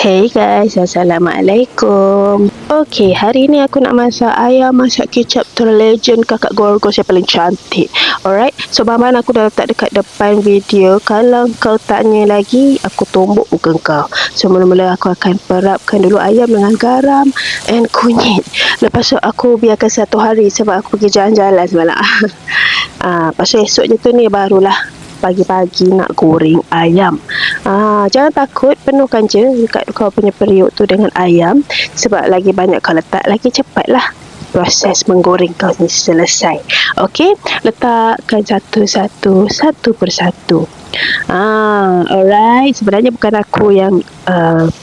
Hey guys, Assalamualaikum. Okay, hari ni aku nak masak ayam masak kicap terlegend kakak Gorgos yang paling cantik. Alright, so bahan-bahan aku dah letak dekat depan video. Kalau kau tanya lagi, aku tumbuk muka kau. So mula-mula aku akan perapkan dulu ayam dengan garam and kunyit. Lepas tu aku biarkan 1 hari sebab aku pergi jalan-jalan semalam. Lepas tu esoknya tu ni barulah pagi-pagi nak goreng ayam. Jangan takut, penuhkan je dekat kau punya periuk tu dengan ayam, sebab lagi banyak kau letak, lagi cepatlah proses menggoreng kau ni selesai. Okey, letakkan satu persatu. Alright, sebenarnya bukan aku yang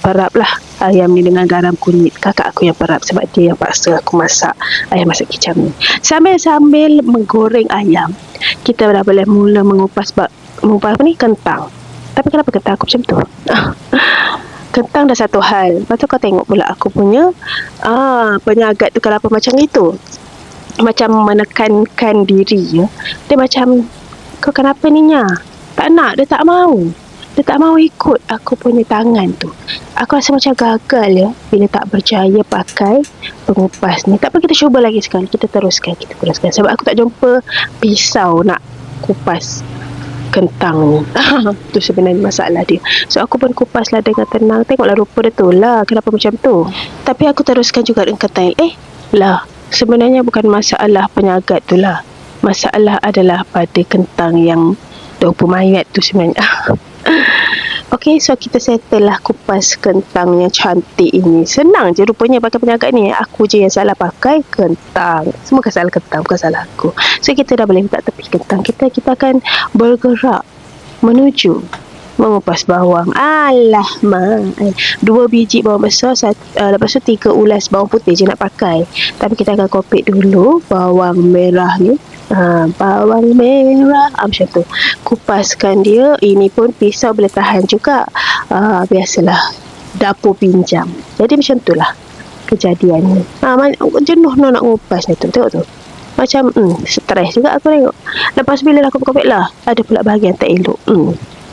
perap lah ayam ni dengan garam kunyit. Kakak aku yang perap sebab dia yang paksa aku masak ayam masak kicap ni. Sambil menggoreng ayam, kita dah boleh mula mengupas kentang. Tapi kenapa kentang aku macam tu? Kentang dah satu hal. Lepas tu kau tengok pula aku punya penyagat tu kenapa macam itu. Macam menekankan diri ya. Dia macam, kau kenapa ni Nya? Tak nak, dia tak mau. Dia tak mau ikut aku punya tangan tu. Aku rasa macam gagal ya bila tak berjaya pakai pengupas ni. Tak apa, kita cuba lagi sekali. Kita teruskan. Sebab aku tak jumpa pisau nak kupas kentang ni. Tu sebenarnya masalah dia. So aku pun kupaslah dengan tenang. Tengoklah rupa dia tu lah, kenapa macam tu. Tapi aku teruskan juga dengan kentang. Sebenarnya bukan masalah penyagat tu lah. Masalah adalah pada kentang yang 20 mayat tu sebenarnya. Okay, so kita settle lah kupas kentang yang cantik ini. Senang je rupanya pakai penyagat ni. Aku je yang salah pakai kentang. Semua salah kentang, bukan salah aku. So kita dah boleh letak tepi kentang. Kita akan bergerak menuju mengupas bawang. 2 biji bawang besar, lepas tu 3 ulas bawang putih je nak pakai. Tapi kita akan kopek dulu bawang merah ni. Bawang merah macam tu, kupaskan dia. Ini pun pisau boleh tahan juga. Biasalah dapur pinjam. Jadi macam tu lah kejadiannya. Jenuh nak ngupas ni tu. Tengok tu, macam stres juga aku tengok. Lepas bila aku kopek lah, ada pula bahagian tak elok.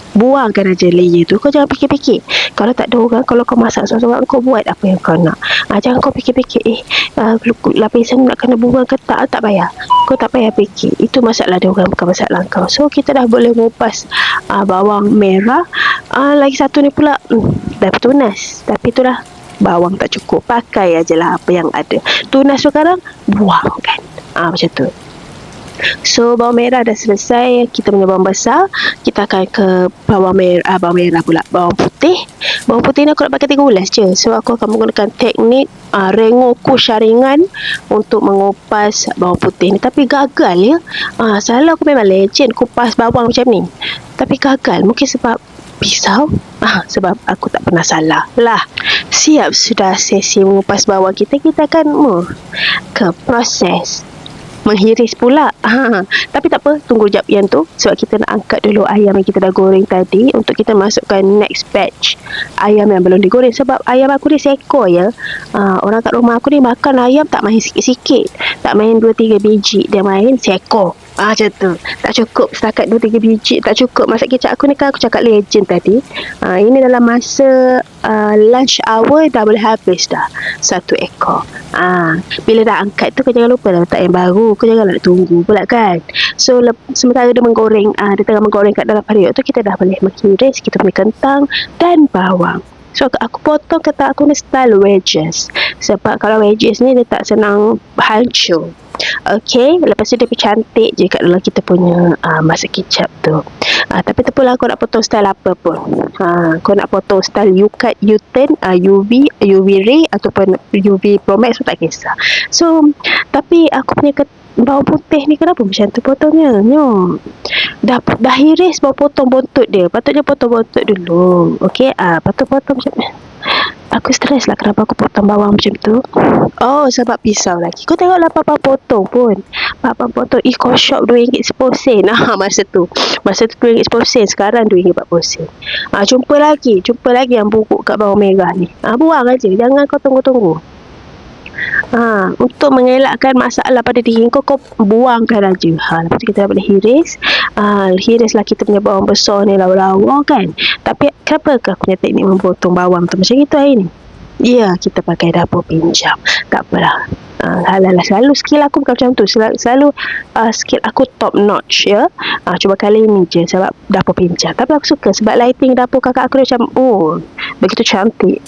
Buangkan aja layer tu. Kau jangan fikir-fikir. Kalau tak ada orang, kalau kau masak seorang-seorang, kau buat apa yang kau nak. Jangan kau fikir-fikir lapisan nak kena buang ke tak payah. Kau tak payah fikir. Itu masalah dia orang, bukan masalah kau. So kita dah boleh ngupas bawang merah. Lagi satu ni pula dah tunas. Tapi itulah, bawang tak cukup. Pakai ajalah apa yang ada. Tunas sekarang, buangkan. Macam tu. So bawang merah dah selesai. Kita punya bawang besar. Kita akan ke bawang merah pula. Bawang putih. Bawang putih ni aku nak pakai 3 ulas je. So aku akan menggunakan teknik rengoku syaringan untuk mengupas bawang putih ni. Tapi gagal ya. Salah aku memang legend kupas bawang macam ni. Tapi gagal. Mungkin sebab pisau. Sebab aku tak pernah salah lah. Siap sudah sesi mengupas bawang kita. Kita akan ke proses menghiris pula. Tapi tak apa, tunggu jap yang tu. Sebab kita nak angkat dulu ayam yang kita dah goreng tadi, untuk kita masukkan next batch ayam yang belum digoreng. Sebab ayam aku ni seekor ya. Orang kat rumah aku ni makan ayam tak main sikit-sikit, tak main 2-3 biji, dia main seekor. Macam tu. Tak cukup setakat 2-3 biji, tak cukup. Masak kicap aku ni kan aku cakap legend tadi. Ini dalam masa lunch hour dah boleh habis dah 1 ekor. Bila dah angkat tu, kau jangan lupa dah letak yang baru. Kau jangan nak tunggu pula kan. So sementara dia menggoreng, dia tengah menggoreng kat dalam periuk tu, kita dah boleh menghiris kita punya kentang dan bawang. So aku potong kentang aku ni style wedges. Sebab kalau wedges ni dia tak senang hancur. Okay, lepas tu dia cantik je kat dalam kita punya masak kicap tu. Tapi tu pula kau nak potong style apa pun. Kau nak potong style U-cut, U-turn, UV ray ataupun UV Pro Max pun tak kisah. So tapi aku punya bawang putih ni kenapa macam tu potongnya? Dah hiris baru potong buntut dia. Patutnya potong buntut dulu. Okay, patut potong macam ni. Aku stres lah kenapa aku potong bawang macam tu. Sebab pisau lagi. Kau tengoklah Papa potong pun. Papa potong Eco Shop RM2.10. Masa tu RM2.10. Sekarang RM2.40. Jumpa lagi yang bungkuk kat bawang merah ni. Buang aja. Jangan kau tunggu-tunggu. Untuk mengelakkan masalah pada diri kau buangkan aja. Lepas tu kita dah boleh hiris. Hirislah kita punya bawang besar ni lawa-lawa kan. Tapi kenapa aku punya teknik memotong bawang tu macam itu hari ni? Ya, kita pakai dapur pinjam. Tak apalah. Halalah, selalu skill aku bukan macam tu. Selalu skill aku top notch ya. Cuba kali ni je sebab dapur pinjam. Tapi aku suka sebab lighting dapur kakak aku dia macam begitu cantik.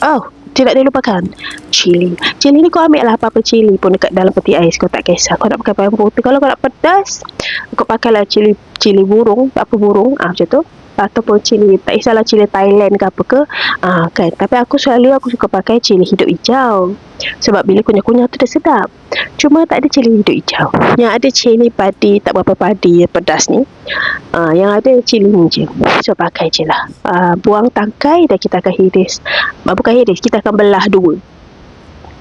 Tidak dilupakan cili ni kau ambil lah apa-apa cili pun dekat dalam peti ais. Kau tak kisah kau nak pakai bawang putih. Kalau kau nak pedas, kau pakailah cili burung, apa burung macam tu, ataupun cili, tak kisahlah cili Thailand ke apa ke kan. Tapi aku suka pakai cili hidup hijau sebab bila kunyah-kunyah tu dah sedap. Cuma tak ada cili hidup hijau, yang ada cili padi, tak berapa padi pedas ni. Yang ada cili ni je. So pakai je lah. Buang tangkai dan kita akan hiris. Bukan hiris, kita akan belah dua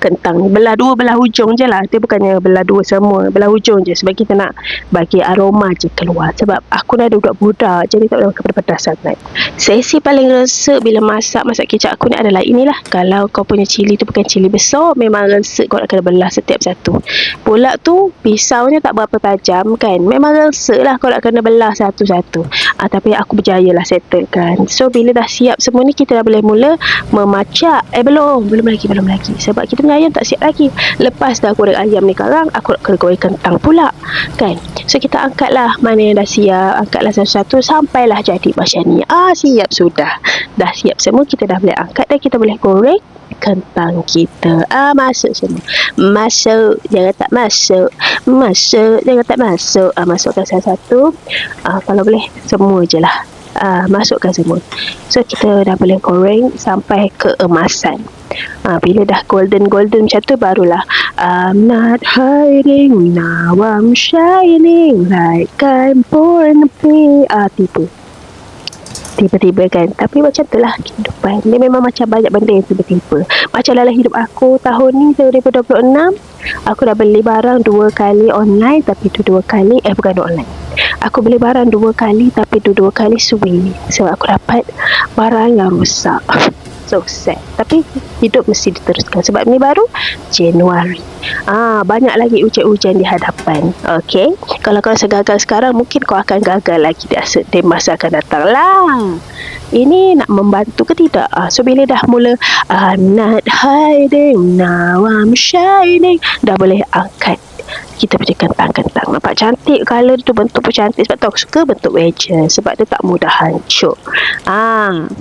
kentang ni. Belah hujung je lah. Dia bukannya belah dua semua, belah hujung je sebab kita nak bagi aroma je keluar. Sebab aku dah ada budak-budak, jadi tak boleh makan pedas sangat. Sesi paling resek bila masak kicap aku ni adalah inilah. Kalau kau punya cili tu bukan cili besar, memang resek kau nak kena belah setiap satu. Pula tu pisaunya tak berapa tajam kan, memang resek lah kau nak kena belah satu-satu. Tapi aku berjaya lah settle kan. So bila dah siap semua ni, kita dah boleh mula memacak. Belum lagi sebab kita ayam tak siap lagi. Lepas dah goreng ayam ni sekarang, aku nak goreng kentang pula kan. So kita angkatlah mana yang dah siap, angkatlah satu-satu sampailah jadi macam ni. Siap sudah. Dah siap semua, kita dah boleh angkat dan kita boleh goreng kentang kita. Masuk semua. Masuk, jangan tak masuk. Masuk, jangan tak masuk. Masukkan satu-satu. Kalau boleh semua je lah. Masukkan semua. So kita dah boleh goreng sampai keemasan. Bila dah golden macam tu, barulah I'm not hiding, now I'm shining like I'm born to be. Tiba-tiba kan. Tapi macam tu lah kehidupan. Dia memang macam banyak benda yang tiba-tiba. Macam dalam hidup aku tahun ni 2026, aku dah beli barang 2 kali online, tapi tu 2 kali bukan online. Aku beli barang 2 kali, tapi tu 2 kali suwi. Sebab aku dapat barang yang rosak. So sad. Tapi hidup mesti diteruskan. Sebab ni baru Januari. Banyak lagi ujian-ujian di hadapan. Okay. Kalau kau rasa gagal sekarang, mungkin kau akan gagal lagi di masa akan datang lah. Ini nak membantu ke tidak? So bila dah mula I'm not hiding, now I'm shining, dah boleh angkat kita punya kentang-kentang. Nampak cantik colour tu, bentuk pun cantik. Sebab tu aku suka bentuk wedges, sebab dia tak mudah hancur.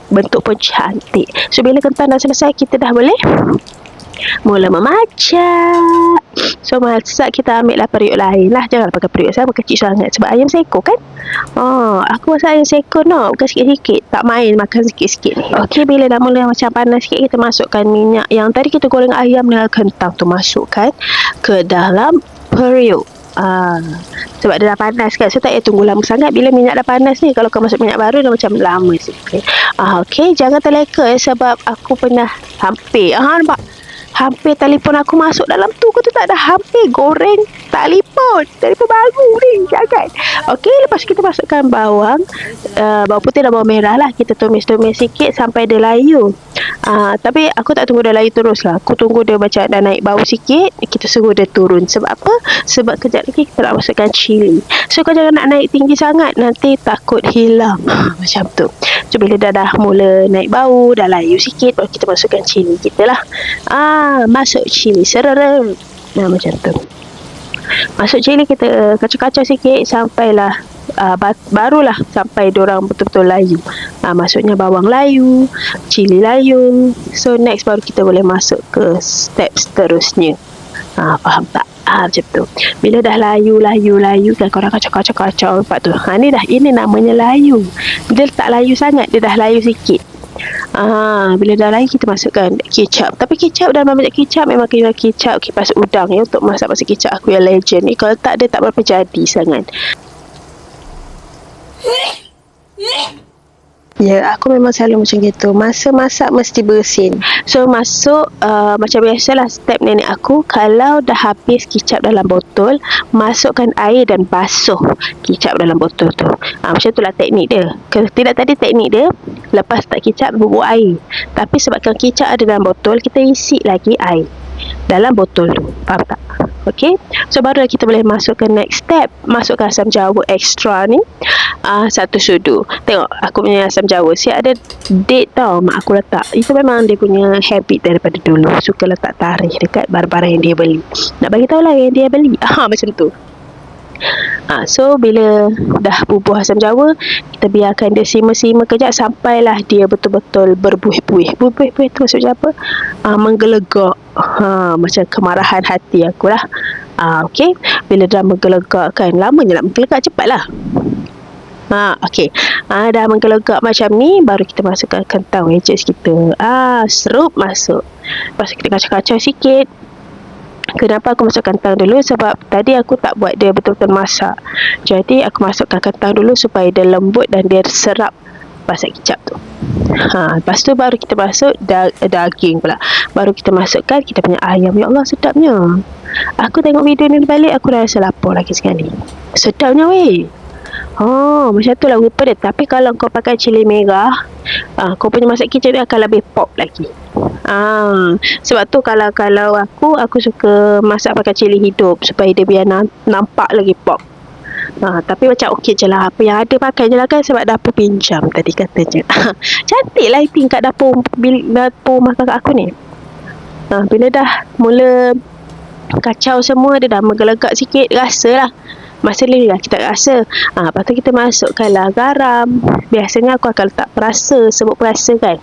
Bentuk pun cantik. So bila kentang dah selesai, kita dah boleh mula memacak. So masak, kita ambil lah periuk lain lah. Jangan pakai periuk sama kecil sangat sebab ayam seko kan. Aku masak ayam seko bukan sikit-sikit. Tak main makan sikit-sikit ni. Okay, bila dah mula macam panas sikit, kita masukkan minyak yang tadi kita goreng ayam dengan kentang tu, masukkan ke dalam periuk. Sebab dia dah panas kan, so tak payah tunggu lama sangat. Bila minyak dah panas ni, kalau kau masuk minyak baru dah macam lama sikit. Okay, jangan terleka sebab aku pernah hampir nampak, hampir telefon aku masuk dalam tu. Kau tu tak ada, hampir goreng telefon baru ni, jangan. Okay, lepas kita masukkan bawang putih dan bawang merah lah. Kita tumis-tumis sikit sampai dia layu. Tapi aku tak tunggu dia layu terus lah. Aku tunggu dia macam dah naik bau sikit, kita suruh dia turun. Sebab apa? Sebab kejap lagi kita nak masukkan cili. So kau jangan nak naik tinggi sangat, nanti takut hilang. Macam tu. So bila dah mula naik bau, dah layu sikit, baru kita masukkan cili kita lah. Masuk cili serem. Macam tu. Masuk cili, kita kacau-kacau sikit sampailah barulah sampai diorang betul-betul layu. Maksudnya bawang layu, cili layu. So next baru kita boleh masuk ke step seterusnya. Faham tak? Macam tu. Bila dah layu kan, korang kacau-kacau lepas tu. Ini namanya layu. Dia tak layu sangat, dia dah layu sikit. Bila dah layu, kita masukkan kicap. Tapi kicap, dalam banyak kicap memang kena kicap kipas udang ya, untuk masak kicap aku yang legend ni. Kalau tak, dia tak berapa jadi sangat. Ya, aku memang selalu macam gitu. Masa masak mesti bersin. So masuk macam biasalah step nenek aku. Kalau dah habis kicap dalam botol, masukkan air dan basuh kicap dalam botol tu. Macam itulah teknik dia. Kalau tidak, tadi teknik dia lepas tak kicap bubuk air. Tapi sebabkan kicap ada dalam botol, kita isi lagi air. dalam botol tu. Faham tak? Okey. So baru kita boleh masuk ke next step. Masukkan asam jawa extra ni. Satu sudu. Tengok aku punya asam jawa. Siap ada date tau mak aku letak. Itu memang dia punya habit daripada dulu. Suka letak tarikh dekat barang-barang yang dia beli. Nak bagi tahu lah yang dia beli. Macam tu. So bila dah bubuh asam jawa, kita biarkan dia simmer kejap sampailah dia betul-betul berbuih-buih. Berbuih-buih tu maksudnya apa? Menggelegak. Macam kemarahan hati aku lah. Okey. Bila dah menggelegak kan, lamanya nak menggelegak, cepatlah. Okey. Dah menggelegak macam ni, baru kita masukkan kentang wedges kita. Serup masuk. Lepas kita kacau-kacau sikit. Kenapa aku masuk kentang dulu? Sebab tadi aku tak buat dia betul-betul masak. Jadi aku masukkan kentang dulu supaya dia lembut dan dia serap pasak kicap tu. Lepas tu baru kita masuk daging pula. Baru kita masukkan kita punya ayam. Ya Allah, sedapnya. Aku tengok video ni balik, aku dah rasa lapar lagi sekali. Sedapnya weh. Macam tu lah rupa dia. Tapi kalau kau pakai cili merah, kau punya masak kicap dia akan lebih pop lagi. Sebab tu kalau aku suka masak pakai cili hidup supaya dia biar nampak lagi pop. Tapi macam okey je lah. Apa yang ada pakai je lah kan, sebab dapur pinjam tadi katanya. Cantik lah tingkat dapur mak kakak aku ni. Bila dah mula kacau semua, dia dah menggelegak sikit, rasa lah. Masa ni lah kita rasa. Lepas tu kita masukkanlah garam. Biasanya aku akan letak perasa, sebut perasa kan.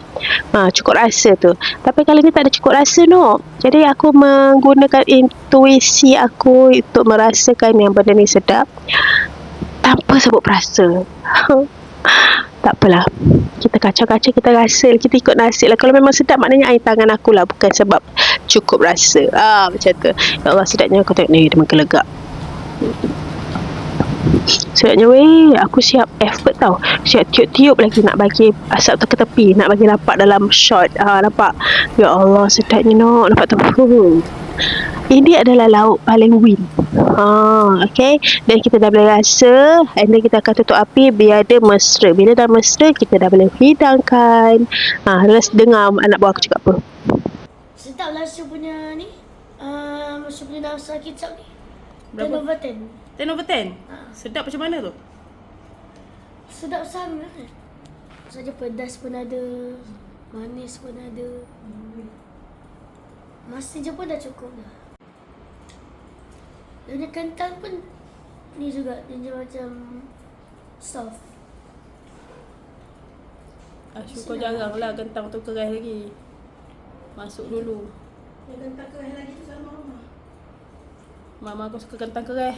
Cukup rasa tu. Tapi kali ni tak ada cukup rasa no. Jadi aku menggunakan intuisi aku untuk merasakan yang benda ni sedap tanpa sebut perasa. Tak apalah. Kita kacau-kacau, kita rasa, kita ikut nasib lah. Kalau memang sedap, maknanya air tangan aku lah, bukan sebab cukup rasa. Macam tu. Ya Allah, sedapnya aku tengok ni, dia menggelegak. Sebabnya weh, aku siap effort tau. Siap tiup-tiup lagi nak bagi asap tu ke tepi, nak bagi nampak dalam shot. Nampak. Ya Allah, sedapnya no. Nampak tu. Ini adalah lauk paling win. Okay. Dan kita dah boleh rasa. And then kita akan tutup api biar dia mesra. Bila dah mesra, kita dah boleh hidangkan. Let's dengar anak buah aku cakap apa. Sedap lah Syul punya ni. Syul punya nafsa kicap ni. Berapa? 10 over 10. 10 over 10? Sedap macam mana tu? Sedap sangat. Saja pedas pun ada, manis pun ada. Masa je pun dah cukup dah. Dan kentang pun ni juga, dia macam soft. Syukur jarang lah kentang tu keras lagi. Masuk dulu. Yang kentang keras lagi tu sama mama. Mama aku suka kentang keras.